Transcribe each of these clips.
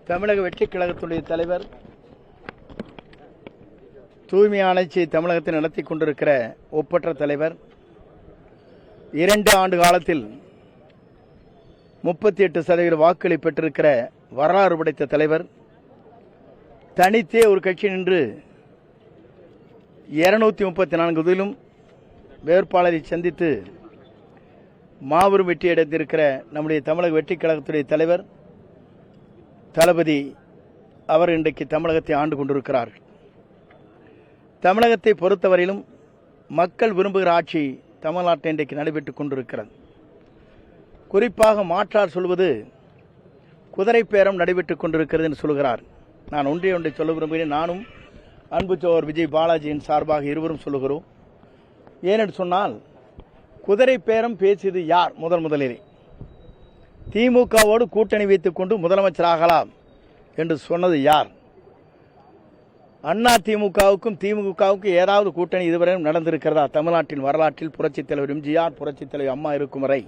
தமிழக வெற்றிக் கழகத்துடைய தலைவர் தூய்மை ஆணைச்சி தமிழகத்தை நடத்தி கொண்டிருக்கிற ஒப்பற்ற தலைவர் 2 ஆண்டு காலத்தில் 38% வாக்குகளை பெற்றிருக்கிற வரலாறு படைத்த தலைவர் தனித்தே ஒரு கட்சி நின்று 234 தொகுதியிலும் வேட்பாளரை சந்தித்து மாபெரும் வெற்றி அடைந்திருக்கிற நம்முடைய தமிழக வெற்றிக் கழகத்துடைய தலைவர் தளபதி அவர் இன்றைக்கு தமிழகத்தை ஆண்டு கொண்டிருக்கிறார்கள். தமிழகத்தை பொறுத்தவரையிலும் மக்கள் விரும்புகிற ஆட்சி தமிழ்நாட்டில் இன்றைக்கு நடைபெற்றுக் கொண்டிருக்கிறது. குறிப்பாக மாற்றார் சொல்வது குதிரை பேரம் நடைபெற்றுக் கொண்டிருக்கிறது என்று சொல்கிறார். நான் ஒன்றை சொல்ல விரும்புகிறேன். நானும் அன்பு சோர் விஜய் பாலாஜியின் சார்பாக இருவரும் சொல்லுகிறோம். ஏனென்று சொன்னால் குதிரை பேரம் பேசியது யார்? முதலிலே திமுகவோடு கூட்டணி வைத்துக் கொண்டு முதலமைச்சராகலாம் என்று சொன்னது யார்? அண்ணா திமுகவுக்கும் திமுகவுக்கும் ஏதாவது கூட்டணி இதுவரை நடந்திருக்கிறதா? தமிழ்நாட்டின் வரலாற்றில் புரட்சித் தலைவர் எம்ஜிஆர், புரட்சித் தலைவர் அம்மா இருக்கும் வரை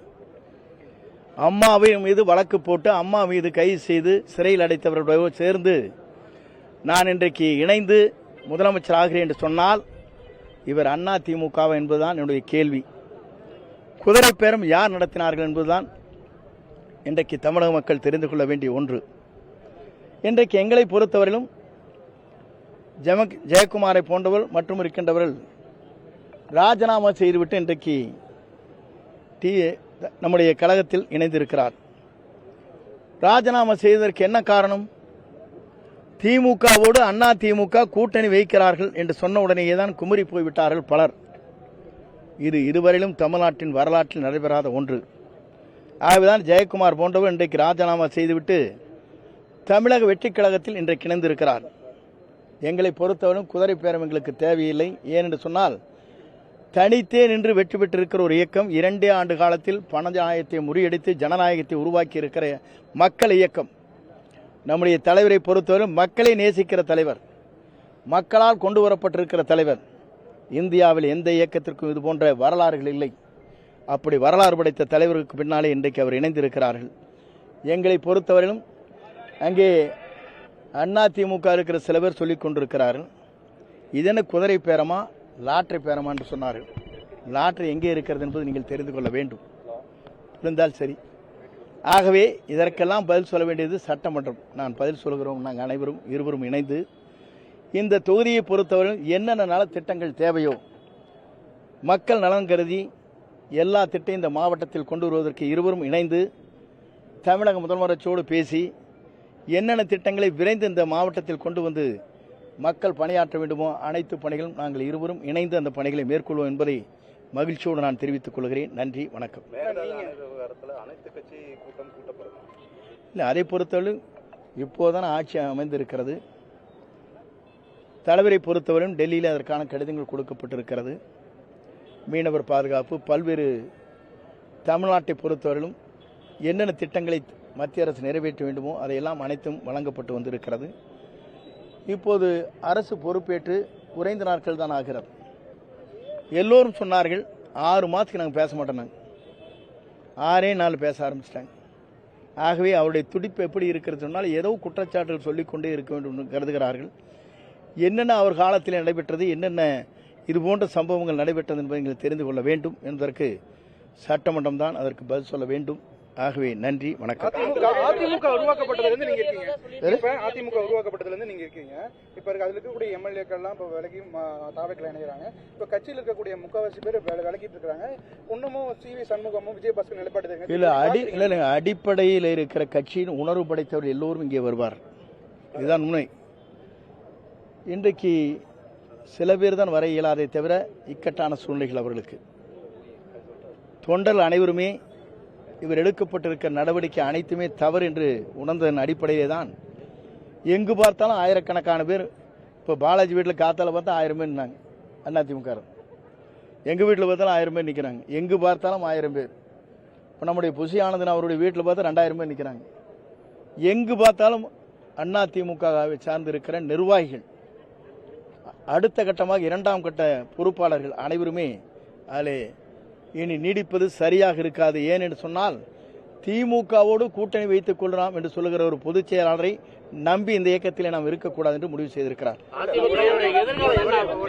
அம்மாவை மீது வழக்கு போட்டு அம்மா மீது கைது செய்து சிறையில் அடைத்தவர்களோடு சேர்ந்து நான் இன்றைக்கு இணைந்து முதலமைச்சர் ஆகிறேன் என்று சொன்னால் இவர் அண்ணா திமுக என்பதுதான் என்னுடைய கேள்வி. குதிரை பேரம் யார் நடத்தினார்கள் என்பதுதான் இன்றைக்கு தமிழக மக்கள் தெரிந்து கொள்ள வேண்டிய ஒன்று. இன்றைக்கு எங்களை பொறுத்தவரையிலும் ஜெயக்குமாரை போன்றவர் மற்றும் இருக்கின்றவர்கள் ராஜினாமா செய்துவிட்டு இன்றைக்கு நம்முடைய கழகத்தில் இணைந்திருக்கிறார். ராஜினாமா செய்வதற்கு என்ன காரணம்? திமுகவோடு அண்ணா திமுக கூட்டணி வைக்கிறார்கள் என்று சொன்ன உடனேயே தான் குமுறி போய்விட்டார்கள் பலர். இது இதுவரையிலும் தமிழ்நாட்டின் வரலாற்றில் நடைபெறாத ஒன்று. ஆகவேதான் ஜெயக்குமார் போன்றவர் இன்றைக்கு ராஜினாமா செய்துவிட்டு தமிழக வெற்றிக் கழகத்தில் இன்றைக்கு இணைந்திருக்கிறார். எங்களை பொறுத்தவரையும் குதிரை பேரம் எங்களுக்கு தேவையில்லை. ஏனென்று சொன்னால் தனித்தே நின்று வெற்றி பெற்றிருக்கிற ஒரு இயக்கம் 2 ஆண்டு காலத்தில் பணஜாயத்தை முறியடித்து ஜனநாயகத்தை உருவாக்கி இருக்கிற மக்கள் இயக்கம். நம்முடைய தலைவரை பொறுத்தவரை மக்களை நேசிக்கிற தலைவர், மக்களால் கொண்டு வரப்பட்டிருக்கிற தலைவர். இந்தியாவில் எந்த இயக்கத்திற்கும் இது போன்ற வரலாறுகள் இல்லை. அப்படி வரலாறு படைத்த தலைவருக்கு பின்னாலே இன்றைக்கு அவர் இணைந்திருக்கிறார்கள். எங்களை பொறுத்தவரையிலும் அங்கே அண்ணா திமுக இருக்கிற சில பேர் சொல்லிக் கொண்டிருக்கிறார்கள், இதென்ன குதிரை பேரமா லாட்டரி பேரமா என்று சொன்னார்கள். லாட்டரி எங்கே இருக்கிறது என்பது நீங்கள் தெரிந்து கொள்ள வேண்டும். இருந்தால் சரி. ஆகவே இதற்கெல்லாம் பதில் சொல்ல வேண்டியது சட்டமன்றம். நான் பதில் சொல்கிறோம். நாங்கள் அனைவரும் இருவரும் இணைந்து இந்த தொகுதியை பொறுத்தவரை என்னென்ன நலத்திட்டங்கள் தேவையோ மக்கள் நலன் கருதி எல்லா திட்டம் இந்த மாவட்டத்தில் கொண்டு வருவதற்கு இருவரும் இணைந்து தமிழக முதலமைச்சரோடு பேசி என்னென்ன திட்டங்களை விரைந்து இந்த மாவட்டத்தில் கொண்டு வந்து மக்கள் பணியாற்ற வேண்டுமோ அனைத்து பணிகளும் நாங்கள் இருவரும் இணைந்து அந்த பணிகளை மேற்கொள்வோம் என்பதை மகிழ்ச்சியோடு நான் தெரிவித்துக் கொள்கிறேன். நன்றி, வணக்கம். இல்லை, அதை பொறுத்தவரை இப்போதான் ஆட்சி அமைந்திருக்கிறது. தலைவரை பொறுத்தவரையும் டெல்லியில் அதற்கான கடிதங்கள் கொடுக்கப்பட்டிருக்கிறது. மீனவர் பாதுகாப்பு, பல்வேறு தமிழ்நாட்டை பொறுத்தவரையிலும் என்னென்ன திட்டங்களை மத்திய அரசு நிறைவேற்ற வேண்டுமோ அதையெல்லாம் அனைத்தும் வழங்கப்பட்டு வந்திருக்கிறது. இப்போது அரசு பொறுப்பேற்று குறைந்த நாட்கள் தான் ஆகிறது. எல்லோரும் சொன்னார்கள் 6 மாதத்துக்கு நாங்கள் பேச மாட்டோம். 6 நாள் பேச ஆரம்பிச்சிட்டாங்க. ஆகவே அவருடைய துடிப்பு எப்படி இருக்கிறது சொன்னால் ஏதோ குற்றச்சாட்டுகள் சொல்லிக்கொண்டே இருக்க வேண்டும் கருதுகிறார்கள். என்னென்ன அவர் காலத்தில் நடைபெற்றது, என்னென்ன இது போன்ற சம்பவங்கள் நடைபெற்றது என்பதை நீங்கள் தெரிந்து கொள்ள வேண்டும் என்பதற்கு சட்டமன்றம் தான் அதற்கு பதில் சொல்ல வேண்டும். ஆகவே நன்றி, வணக்கம். அதிமுக உருவாக்கப்பட்டதிலிருந்து நீங்க இருக்கீங்க. இப்ப அதுல இருக்கக்கூடிய எம்எல்ஏக்கள்லாம் இப்ப விலகி தாவேக்ல இணைகிறாங்க. இப்ப கட்சியில் இருக்கக்கூடிய முக்காவாசி பேர் விலகிட்டு இருக்காங்க. இன்னமும் CV சண்முகமும் விஜயபாஸ்கர் நிலைப்பாடு இல்ல அடிப்படையில் இருக்கிற கட்சியின் உணர்வு படைத்தவர் எல்லோரும் இங்கே வருவார். இதுதான் உண்மை. இன்றைக்கு சில பேர் தான் வர இயலாதே தவிர இக்கட்டான சூழ்நிலைகள் அவர்களுக்கு. தொண்டர்கள் அனைவருமே இவர் எடுக்கப்பட்டிருக்கிற நடவடிக்கை அனைத்துமே தவறு என்று உணர்ந்ததன் அடிப்படையிலே தான் எங்கு பார்த்தாலும் ஆயிரக்கணக்கான பேர். இப்போ பாலாஜி வீட்டில் காத்தால பார்த்தா 1000 பேர் நின்னாங்க அதிமுக. எங்கள் வீட்டில் பார்த்தாலும் 1000 பேர் நிற்கிறாங்க. எங்கு பார்த்தாலும் 1000 பேர். இப்போ நம்முடைய புசி ஆனந்தன் அவருடைய வீட்டில் பார்த்தா 2000 பேர் நிற்கிறாங்க. எங்கு பார்த்தாலும் அதிமுகவை சார்ந்து இருக்கிற நிர்வாகிகள், அடுத்த கட்டமாக 2ஆம் கட்ட பொறுப்பாளர்கள் அனைவருமே அதில் இனி நீடிப்பது சரியாக இருக்காது. ஏனென்று சொன்னால் திமுகவோடு கூட்டணி வைத்துக் கொள்ளலாம் என்று சொல்லுகிற ஒரு பொதுச் செயலாளரை நம்பி இந்த இயக்கத்திலே நாம் இருக்கக்கூடாது என்று முடிவு செய்திருக்கிறார். அதிமுக எதிர்காலம் என்ன ஆகும்?